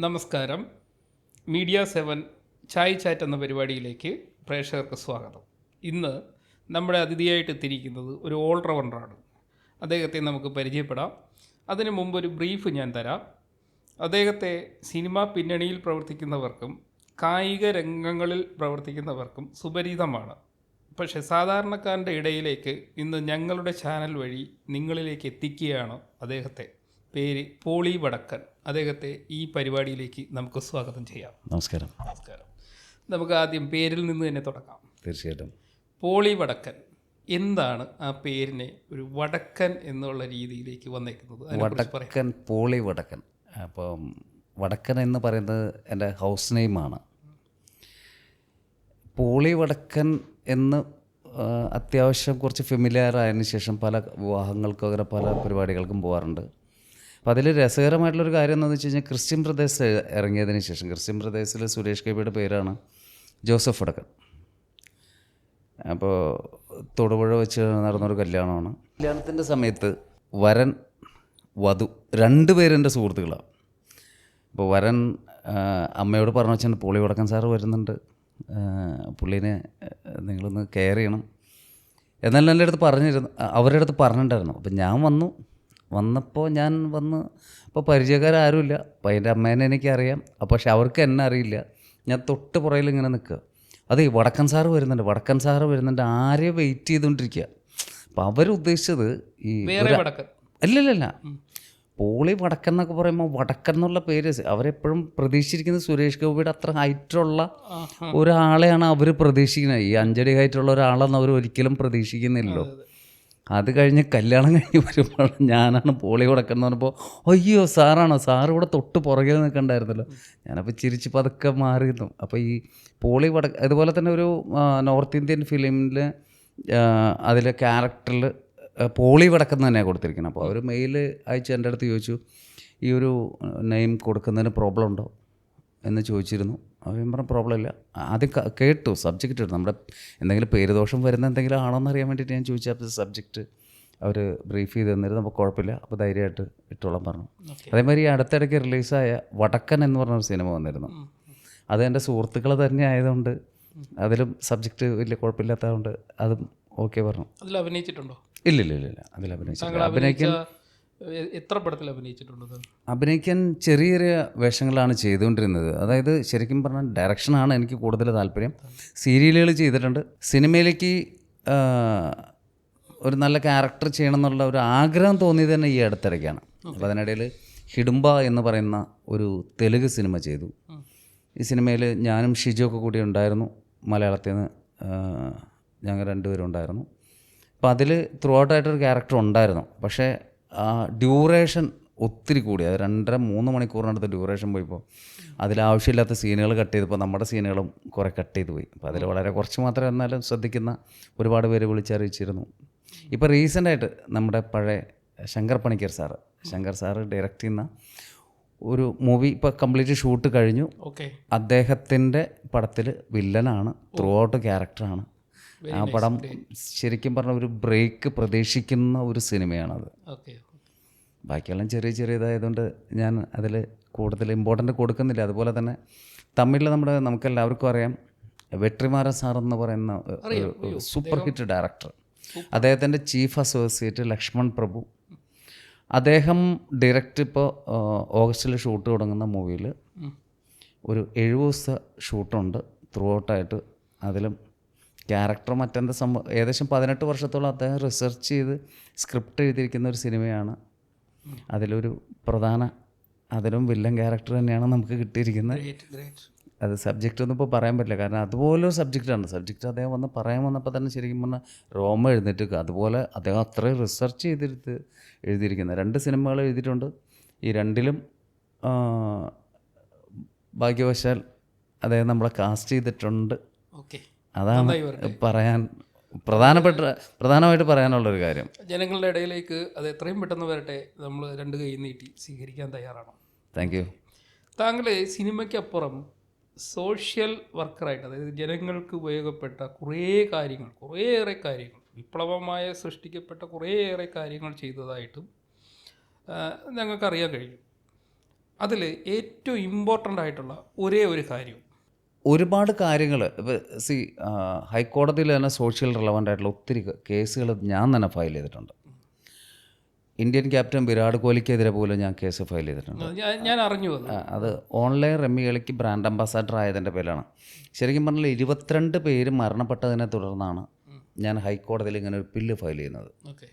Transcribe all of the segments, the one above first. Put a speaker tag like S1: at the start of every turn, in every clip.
S1: നമസ്കാരം. Media 7 Chai chat എന്ന പരിപാടിയിലേക്ക് പ്രേക്ഷകർക്ക് സ്വാഗതം. ഇന്ന് നമ്മുടെ അതിഥിയായിട്ട് എത്തിയിരിക്കുന്നത് ഒരു ഓൾറൗണ്ടറാണ്. അദ്ദേഹത്തെ നമുക്ക് പരിചയപ്പെടാം. അതിനു മുമ്പ് ഒരു ബ്രീഫ് ഞാൻ തരാം. അദ്ദേഹത്തെ സിനിമാ പിന്നണിയിൽ പ്രവർത്തിക്കുന്നവർക്കും കായിക രംഗങ്ങളിൽ പ്രവർത്തിക്കുന്നവർക്കും സുപരിചിതമാണ്. പക്ഷേ സാധാരണക്കാരൻ്റെ ഇടയിലേക്ക് ഇന്ന് ഞങ്ങളുടെ ചാനൽ വഴി നിങ്ങളിലേക്ക് എത്തിക്കുകയാണ് അദ്ദേഹത്തെ. പേര് പോളി വടക്കൻ. അദ്ദേഹത്തെ ഈ പരിപാടിയിലേക്ക് നമുക്ക് സ്വാഗതം ചെയ്യാം.
S2: നമസ്കാരം.
S1: നമസ്കാരം. നമുക്ക് ആദ്യം പേരിൽ നിന്ന് തന്നെ തുടങ്ങാം.
S2: തീർച്ചയായിട്ടും.
S1: പോളി വടക്കൻ, എന്താണ് ആ പേരിനെ ഒരു വടക്കൻ എന്നുള്ള രീതിയിലേക്ക് വന്നേക്കുന്നത്?
S2: വടക്കൻ, പോളി വടക്കൻ. അപ്പം വടക്കൻ എന്ന് പറയുന്നത് എൻ്റെ ഹൗസ് നെയിമാണ്. പോളി വടക്കൻ എന്ന് അത്യാവശ്യം കുറച്ച് ഫെമിലിയർ ആയതിനു ശേഷം പല വിവാഹങ്ങൾക്കും അങ്ങനെ പല പരിപാടികൾക്കും പോകാറുണ്ട്. അപ്പോൾ അതിൽ രസകരമായിട്ടുള്ളൊരു കാര്യം എന്താണെന്ന് വെച്ച് കഴിഞ്ഞാൽ ക്രിസ്ത്യൻ ബ്രദേഴ്സ് ഇറങ്ങിയതിന് ശേഷം ക്രിസ്ത്യൻ ബ്രദേഴ്സിൽ സുരേഷ് ഗോപിയുടെ പേരാണ് ജോസഫ് വടക്കൻ. അപ്പോൾ തൊടുപുഴ വെച്ച് നടന്നൊരു കല്യാണമാണ്. കല്യാണത്തിൻ്റെ സമയത്ത് വരൻ വധു രണ്ടുപേരെൻ്റെ സുഹൃത്തുക്കളാണ്. അപ്പോൾ വരൻ അമ്മയോട് പറഞ്ഞു വെച്ചാൽ പോളി വടക്കൻ സാറ് വരുന്നുണ്ട്, പുള്ളീനെ നിങ്ങളൊന്ന് കെയർ ചെയ്യണം എന്നാലും എൻ്റെ അടുത്ത് പറഞ്ഞിരുന്നു, അവരുടെ അടുത്ത് പറഞ്ഞിട്ടുണ്ടായിരുന്നു. അപ്പം ഞാൻ വന്നപ്പോൾ അപ്പോൾ പരിചയക്കാരും അപ്പോൾ അതിൻ്റെ അമ്മേനെ എനിക്കറിയാം. പക്ഷെ അവർക്ക് എന്നെ അറിയില്ല. ഞാൻ തൊട്ട് പുറയിൽ ഇങ്ങനെ നിൽക്കുക. അതെ, വടക്കൻ സാറ് വരുന്നുണ്ട്, ആരെയും വെയിറ്റ് ചെയ്തുകൊണ്ടിരിക്കുക. അപ്പം അവരുദ്ദേശിച്ചത് ഈ അല്ലല്ല, പോളി വടക്കൻ എന്നൊക്കെ പറയുമ്പോൾ വടക്കൻ എന്നുള്ള പേര് അവരെപ്പോഴും പ്രതീക്ഷിച്ചിരിക്കുന്നത് സുരേഷ് ഗോപിയുടെ അത്ര ഹൈറ്റുള്ള ഒരാളെയാണ് അവർ പ്രതീക്ഷിക്കുന്നത്. ഈ 5 അടി ഹൈറ്റുള്ള ഒരാളെന്ന് അവർ ഒരിക്കലും പ്രതീക്ഷിക്കുന്നില്ലല്ലോ. അത് കഴിഞ്ഞ് കല്യാണം കഴിഞ്ഞ് വരുമ്പോൾ ഞാനാണ് പോളി വടക്കൻ എന്ന് പറഞ്ഞപ്പോൾ, അയ്യോ സാറാണോ, സാറ് ഇവിടെ തൊട്ട് പുറകിൽ നിൽക്കണ്ടായിരുന്നല്ലോ. ഞാനപ്പോൾ ചിരിച്ച് പതുക്കെ മാറിയിരുന്നു. അപ്പോൾ ഈ പോളി വടക്കൻ അതുപോലെ തന്നെ ഒരു നോർത്ത് ഇന്ത്യൻ ഫിലിമിൽ അതിലെ ക്യാരക്ടറിൽ പോളി വടക്കൻ തന്നെയാണ് കൊടുത്തിരിക്കുന്നത്. അപ്പോൾ അവർ മെയിൽ അയച്ച് എൻ്റെ അടുത്ത് ചോദിച്ചു, ഈ ഒരു നെയിം കൊടുക്കുന്നതിന് പ്രോബ്ലം ഉണ്ടോ എന്ന് ചോദിച്ചിരുന്നു. അപ്പോൾ ഞാൻ പറഞ്ഞ പ്രോബ്ലം ഇല്ല. ആദ്യം കേട്ടു, സബ്ജക്റ്റ് എടുത്തു. നമ്മുടെ എന്തെങ്കിലും പേരുദോഷം വരുന്ന എന്തെങ്കിലും ആണോന്ന് അറിയാൻ വേണ്ടിയിട്ട് ഞാൻ ചോദിച്ചു. അപ്പോൾ സബ്ജക്റ്റ് അവർ ബ്രീഫ് ചെയ്ത് തന്നിരുന്നു. അപ്പോൾ കുഴപ്പമില്ല, അപ്പോൾ ധൈര്യമായിട്ട് ഇട്ടോളാൻ പറഞ്ഞു. അതേമാതിരി അടുത്തിടയ്ക്ക് റിലീസായ വടക്കൻ എന്ന് പറഞ്ഞൊരു സിനിമ വന്നിരുന്നു. അത് എൻ്റെ സുഹൃത്തുക്കൾ തന്നെ ആയതുകൊണ്ട് അതിലും സബ്ജക്റ്റ് വലിയ കുഴപ്പമില്ലാത്തതുകൊണ്ട് അതും ഓക്കെ പറഞ്ഞു.
S1: അതിൽ അഭിനയിച്ചിട്ടുണ്ടോ?
S2: ഇല്ല, അതിൽ അഭിനയിക്കാൻ
S1: എത്ര പടത്തിൽ അഭിനയിച്ചിട്ടുണ്ട്?
S2: അഭിനയിക്കാൻ ചെറിയ ചെറിയ വേഷങ്ങളാണ് ചെയ്തുകൊണ്ടിരുന്നത്. അതായത് ശരിക്കും പറഞ്ഞാൽ ഡയറക്ഷനാണ് എനിക്ക് കൂടുതൽ താല്പര്യം. സീരിയലുകൾ ചെയ്തിട്ടുണ്ട്. സിനിമയിലേക്ക് ഒരു നല്ല ക്യാരക്ടർ ചെയ്യണം എന്നുള്ള ഒരു ആഗ്രഹം തോന്നിയത് തന്നെ ഈ അടുത്തിടയ്ക്കാണ്. അപ്പോൾ അതിനിടയിൽ ഹിഡുംബ എന്ന് പറയുന്ന ഒരു തെലുങ്ക് സിനിമ ചെയ്തു. ഈ സിനിമയിൽ ഞാനും ഷിജു ഒക്കെ കൂടി ഉണ്ടായിരുന്നു. മലയാളത്തിൽ നിന്ന് ഞങ്ങൾ 2 പേരും ഉണ്ടായിരുന്നു. അപ്പോൾ അതിൽ ത്രൂ ഔട്ടായിട്ടൊരു ക്യാരക്ടർ ഉണ്ടായിരുന്നു. പക്ഷേ ഡ്യൂറേഷൻ ഒത്തിരി കൂടി. അത് 2.5-3 മണിക്കൂറിനടുത്ത് ഡ്യൂറേഷൻ പോയിപ്പോൾ അതിലാവശ്യമില്ലാത്ത സീനുകൾ കട്ട് ചെയ്തപ്പോൾ നമ്മുടെ സീനുകളും കുറേ കട്ട് ചെയ്ത് പോയി. അപ്പോൾ അതിൽ വളരെ കുറച്ച് മാത്രമേ എന്നാലും ശ്രദ്ധിക്കുന്ന ഒരുപാട് പേര് വിളിച്ചറിയിച്ചിരുന്നു. ഇപ്പോൾ റീസെൻ്റായിട്ട് നമ്മുടെ പഴയ ശങ്കർ സാറ് ഡയറക്റ്റ് ചെയ്യുന്ന ഒരു മൂവി ഇപ്പോൾ കംപ്ലീറ്റ് ഷൂട്ട് കഴിഞ്ഞു. അദ്ദേഹത്തിൻ്റെ പടത്തിൽ വില്ലനാണ്, ത്രൂ ഔട്ട് ക്യാരക്ടറാണ്. ആ പടം ശരിക്കും പറഞ്ഞ ഒരു ബ്രേക്ക് പ്രതീക്ഷിക്കുന്ന ഒരു സിനിമയാണത്. ബാക്കിയെല്ലാം ചെറിയതായതുകൊണ്ട് ഞാൻ അതിൽ കൂടുതൽ ഇമ്പോർട്ടൻ്റ് കൊടുക്കുന്നില്ല. അതുപോലെ തന്നെ തമിഴിൽ നമുക്കെല്ലാവർക്കും അറിയാം വെട്രിമാരൻ സാർ എന്ന് പറയുന്ന ഒരു സൂപ്പർ ഹിറ്റ് ഡയറക്ടർ. അദ്ദേഹത്തിൻ്റെ ചീഫ് അസോസിയേറ്റ് ലക്ഷ്മൺ പ്രഭു, അദ്ദേഹം ഡയറക്റ്റ് ഇപ്പോൾ ഓഗസ്റ്റിൽ ഷൂട്ട് തുടങ്ങുന്ന മൂവിയിൽ ഒരു 7 ദിവസത്തെ ഷൂട്ടുണ്ട് ത്രൂ ഔട്ടായിട്ട്. അതിലും ക്യാരക്ടർ മറ്റെന്താ സംഭവം ഏകദേശം 18 വർഷത്തോളം അദ്ദേഹം റിസർച്ച് ചെയ്ത് സ്ക്രിപ്റ്റ് എഴുതിയിരിക്കുന്ന ഒരു സിനിമയാണ്. അതിലും വില്ലൻ ക്യാരക്ടർ തന്നെയാണ് നമുക്ക് കിട്ടിയിരിക്കുന്നത്. അത് സബ്ജക്റ്റ് ഒന്നും ഇപ്പോൾ പറയാൻ പറ്റില്ല, കാരണം അതുപോലൊരു സബ്ജക്റ്റാണ്. സബ്ജക്റ്റ് അദ്ദേഹം പറയാൻ വന്നപ്പോൾ തന്നെ ശരിക്കും പറഞ്ഞാൽ റോമ എഴുന്നേറ്റ്. അതുപോലെ അദ്ദേഹം അത്രയും റിസർച്ച് ചെയ്തെടുത്ത് എഴുതിയിരിക്കുന്നത് 2 സിനിമകൾ എഴുതിയിട്ടുണ്ട്. ഈ 2ലും ഭാഗ്യവശാൽ അദ്ദേഹം നമ്മളെ കാസ്റ്റ് ചെയ്തിട്ടുണ്ട്. അതാണ് പ്രധാനമായിട്ട് പറയാനുള്ളൊരു കാര്യം.
S1: ജനങ്ങളുടെ ഇടയിലേക്ക് അത് എത്രയും പെട്ടെന്ന് വരട്ടെ, നമ്മൾ 2 കൈ നീട്ടി സ്വീകരിക്കാൻ തയ്യാറാണ്.
S2: Thank you.
S1: താങ്കൾ സിനിമയ്ക്കപ്പുറം സോഷ്യൽ വർക്കറായിട്ട്, അതായത് ജനങ്ങൾക്ക് ഉപയോഗപ്പെട്ട കുറേയേറെ കാര്യങ്ങൾ വിപ്ലവമായ സൃഷ്ടിക്കപ്പെട്ട കുറേയേറെ കാര്യങ്ങൾ ചെയ്തതായിട്ടും ഞങ്ങൾക്കറിയാൻ കഴിയും. അതിൽ ഏറ്റവും ഇമ്പോർട്ടൻ്റ് ആയിട്ടുള്ള ഒരേ ഒരു കാര്യം,
S2: ഒരുപാട് കാര്യങ്ങൾ സി ഹൈക്കോടതിയിൽ തന്നെ സോഷ്യൽ റിലവൻ്റ് ആയിട്ടുള്ള ഒത്തിരി കേസുകൾ ഞാൻ തന്നെ ഫയൽ ചെയ്തിട്ടുണ്ട്. ഇന്ത്യൻ ക്യാപ്റ്റൻ വിരാട് കോഹ്ലിക്കെതിരെ പോലും ഞാൻ കേസ് ഫയൽ ചെയ്തിട്ടുണ്ട്.
S1: ഞാൻ അറിഞ്ഞു അത്.
S2: അത് ഓൺലൈൻ റമ്മി കളിക്ക് ബ്രാൻഡ് അംബാസാഡർ ആയതിൻ്റെ പേരിലാണ്. ശരിക്കും പറഞ്ഞാൽ 22 പേര് മരണപ്പെട്ടതിനെ തുടർന്നാണ് ഞാൻ ഹൈക്കോടതിയിൽ ഇങ്ങനെ ഒരു ബില്ല് ഫയൽ ചെയ്യുന്നത്.
S1: ഓക്കെ.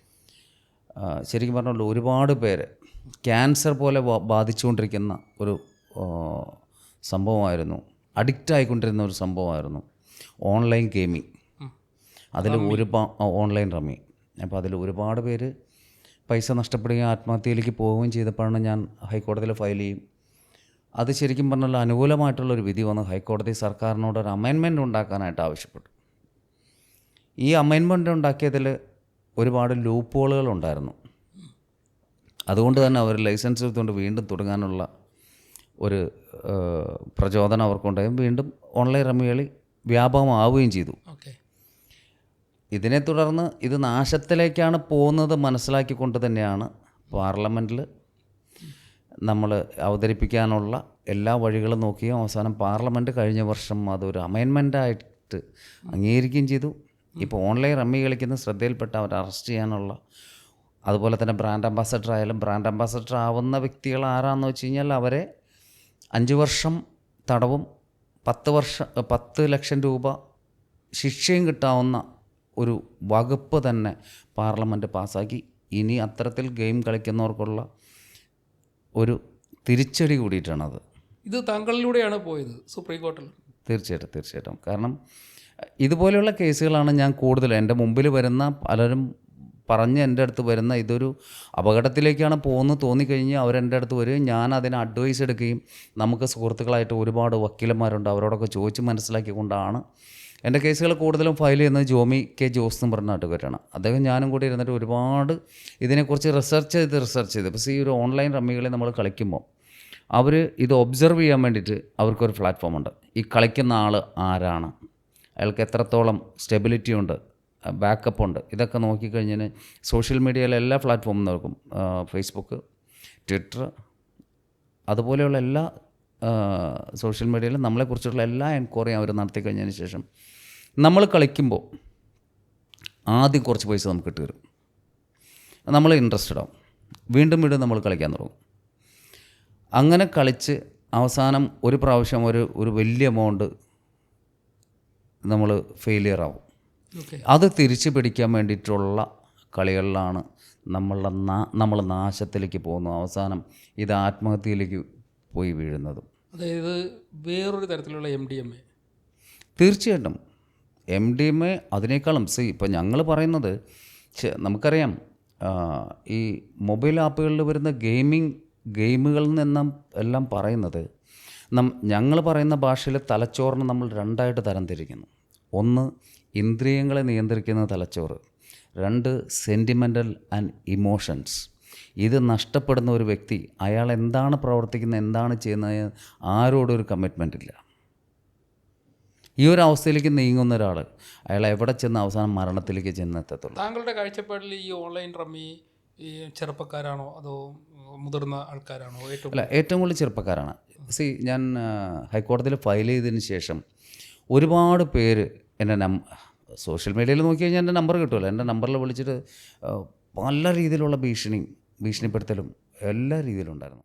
S2: ശരിക്കും പറഞ്ഞാൽ ഒരുപാട് പേര് ക്യാൻസർ പോലെ ബാധിച്ചുകൊണ്ടിരിക്കുന്ന ഒരു സംഭവമായിരുന്നു, അഡിക്റ്റ് ആയിക്കൊണ്ടിരുന്ന ഒരു സംഭവമായിരുന്നു ഓൺലൈൻ ഗെയിമിങ്. അതിൽ ഓൺലൈൻ റമ്മി. അപ്പോൾ അതിൽ ഒരുപാട് പേര് പൈസ നഷ്ടപ്പെടുകയും ആത്മഹത്യയിലേക്ക് പോവുകയും ചെയ്തപ്പോഴാണ് ഞാൻ ഹൈക്കോടതിയിൽ ഫയൽ ചെയ്യും. അത് ശരിക്കും പറഞ്ഞാൽ അനുകൂലമായിട്ടുള്ളൊരു വിധി വന്ന് ഹൈക്കോടതി സർക്കാരിനോട് ഒരു അമെൻമെൻറ്റ് ഉണ്ടാക്കാനായിട്ട് ആവശ്യപ്പെട്ടു. ഈ അമെൻമെൻറ്റ് ഉണ്ടാക്കിയതിൽ ഒരുപാട് ലൂപ്പ് ഉണ്ടായിരുന്നു. അതുകൊണ്ട് തന്നെ അവർ ലൈസൻസ് എടുത്തുകൊണ്ട് വീണ്ടും തുടങ്ങാനുള്ള ഒരു പ്രചോദനം അവർക്കുണ്ടായി. വീണ്ടും ഓൺലൈൻ റമ്മി കളി വ്യാപകമാവുകയും ചെയ്തു.
S1: ഓക്കെ.
S2: ഇതിനെ തുടർന്ന് ഇത് നാശത്തിലേക്കാണ് പോകുന്നത് മനസ്സിലാക്കിക്കൊണ്ട് തന്നെയാണ് പാർലമെൻറ്റിൽ നമ്മൾ അവതരിപ്പിക്കാനുള്ള എല്ലാ വഴികളും നോക്കിയും അവസാനം പാർലമെൻറ്റ് കഴിഞ്ഞ വർഷം അതൊരു അമെൻമെൻറ്റായിട്ട് അംഗീകരിക്കുകയും ചെയ്തു. ഇപ്പോൾ ഓൺലൈൻ റമ്മി കളിക്കുന്ന ശ്രദ്ധയിൽപ്പെട്ട അവർ അറസ്റ്റ് ചെയ്യാനുള്ള, അതുപോലെ തന്നെ ബ്രാൻഡ് അംബാസഡർ ആയാലും ബ്രാൻഡ് അംബാസഡർ ആവുന്ന വ്യക്തികൾ ആരാണെന്ന് വെച്ച് കഴിഞ്ഞാൽ അവരെ 5 വർഷം തടവും 10 ലക്ഷം രൂപ ശിക്ഷയും കിട്ടാവുന്ന ഒരു വകുപ്പ് തന്നെ പാർലമെൻറ്റ് പാസ്സാക്കി. ഇനി അത്തരത്തിൽ ഗെയിം കളിക്കുന്നവർക്കുള്ള ഒരു തിരിച്ചടി കൂടിയിട്ടാണത്.
S1: ഇത് താങ്കളിലൂടെയാണ് പോയത് സുപ്രീം കോടതിയിൽ?
S2: തീർച്ചയായിട്ടും. കാരണം ഇതുപോലെയുള്ള കേസുകളാണ് ഞാൻ കൂടുതൽ എൻ്റെ മുമ്പിൽ വരുന്ന പലരും പറഞ്ഞ് എൻ്റെ അടുത്ത് വരുന്ന, ഇതൊരു അപകടത്തിലേക്കാണ് പോകുന്നത് തോന്നിക്കഴിഞ്ഞാൽ അവരെൻ്റെ അടുത്ത് വരികയും ഞാൻ അതിന് അഡ്വൈസ് എടുക്കുകയും, നമുക്ക് സുഹൃത്തുക്കളായിട്ട് ഒരുപാട് വക്കീലന്മാരുണ്ട്, അവരോടൊക്കെ ചോദിച്ച് മനസ്സിലാക്കിക്കൊണ്ടാണ് എൻ്റെ കേസുകൾ കൂടുതലും ഫയൽ ചെയ്യുന്നത്. ജോമി കെ ജോസ് എന്ന് പറഞ്ഞ നാട്ടുകാരാണ്. അദ്ദേഹം ഞാനും കൂടി ഇരുന്നിട്ട് ഒരുപാട് ഇതിനെക്കുറിച്ച് റിസർച്ച് ചെയ്ത് ഇപ്പോൾ ഈ ഒരു ഓൺലൈൻ റമ്മികളെ നമ്മൾ കളിക്കുമ്പോൾ അവർ ഇത് ഒബ്സർവ് ചെയ്യാൻ വേണ്ടിയിട്ട് അവർക്കൊരു പ്ലാറ്റ്ഫോമുണ്ട്. ഈ കളിക്കുന്ന ആൾ ആരാണ്, അയാൾക്ക് എത്രത്തോളം സ്റ്റെബിലിറ്റി ഉണ്ട്, ബാക്കപ്പ് ഉണ്ട്, ഇതൊക്കെ നോക്കിക്കഴിഞ്ഞാൽ സോഷ്യൽ മീഡിയയിലെ എല്ലാ പ്ലാറ്റ്ഫോമും നോക്കും. ഫേസ്ബുക്ക്, ട്വിറ്റർ, അതുപോലെയുള്ള എല്ലാ സോഷ്യൽ മീഡിയയിൽ നമ്മളെക്കുറിച്ചുള്ള എല്ലാ എൻക്വയറിയും അവർ നടത്തി കഴിഞ്ഞതിന് ശേഷം നമ്മൾ കളിക്കുമ്പോൾ ആദ്യം കുറച്ച് പൈസ നമുക്ക് കിട്ടി വരും. നമ്മൾ ഇൻട്രസ്റ്റഡ് ആവും, വീണ്ടും നമ്മൾ കളിക്കാൻ തുടങ്ങും. അങ്ങനെ കളിച്ച് അവസാനം ഒരു പ്രാവശ്യം ഒരു വലിയ എമൗണ്ട് നമ്മൾ ഫെയിലിയർ ആവും. അത് തിരിച്ചു പിടിക്കാൻ വേണ്ടിയിട്ടുള്ള കളികളിലാണ് നമ്മൾ നാശത്തിലേക്ക് പോകുന്നു. അവസാനം ഇത് ആത്മഹത്യയിലേക്ക് പോയി വീഴുന്നതും.
S1: അതായത് വേറൊരു തരത്തിലുള്ള MDMA.
S2: തീർച്ചയായിട്ടും MDMA അതിനേക്കാളും ഇപ്പം ഞങ്ങൾ പറയുന്നത് നമുക്കറിയാം, ഈ മൊബൈൽ ആപ്പുകളിൽ വരുന്ന ഗെയിമുകളിൽ നിന്നും എല്ലാം പറയുന്നത്, ഞങ്ങൾ പറയുന്ന ഭാഷയിൽ തലച്ചോറിനെ നമ്മൾ 2ആയിട്ട് തരംതിരിക്കുന്നു. 1 ഇന്ദ്രിയങ്ങളെ നിയന്ത്രിക്കുന്ന തലച്ചോറ്, 2 സെൻറ്റിമെൻ്റൽ ആൻഡ് ഇമോഷൻസ്. ഇത് നഷ്ടപ്പെടുന്ന ഒരു വ്യക്തി അയാൾ എന്താണ് പ്രവർത്തിക്കുന്നത്, എന്താണ് ചെയ്യുന്നത്, ആരോടും ഒരു കമ്മിറ്റ്മെൻ്റ് ഇല്ല. ഈ ഒരു അവസ്ഥയിലേക്ക് നീങ്ങുന്ന ഒരാൾ അയാൾ എവിടെ ചെന്ന് അവസാനം മരണത്തിലേക്ക് ചെന്നെത്തത്തുള്ളൂ.
S1: താങ്കളുടെ കാഴ്ചപ്പാടിൽ ഈ ഓൺലൈൻ റമ്മി ഈ ചെറുപ്പക്കാരാണോ അതോ മുതിർന്ന ആൾക്കാരാണോ?
S2: ഏറ്റവും കൂടുതൽ ചെറുപ്പക്കാരാണ്. ഞാൻ ഹൈക്കോടതിയിൽ ഫയൽ ചെയ്തതിന് ശേഷം ഒരുപാട് പേര് എൻ്റെ സോഷ്യൽ മീഡിയയിൽ നോക്കി കഴിഞ്ഞാൽ എൻ്റെ നമ്പർ കിട്ടുമല്ലോ, എൻ്റെ നമ്പറിൽ വിളിച്ചിട്ട് പല രീതിയിലുള്ള ഭീഷണിപ്പെടുത്തലും എല്ലാ രീതിയിലും ഉണ്ടായിരുന്നു.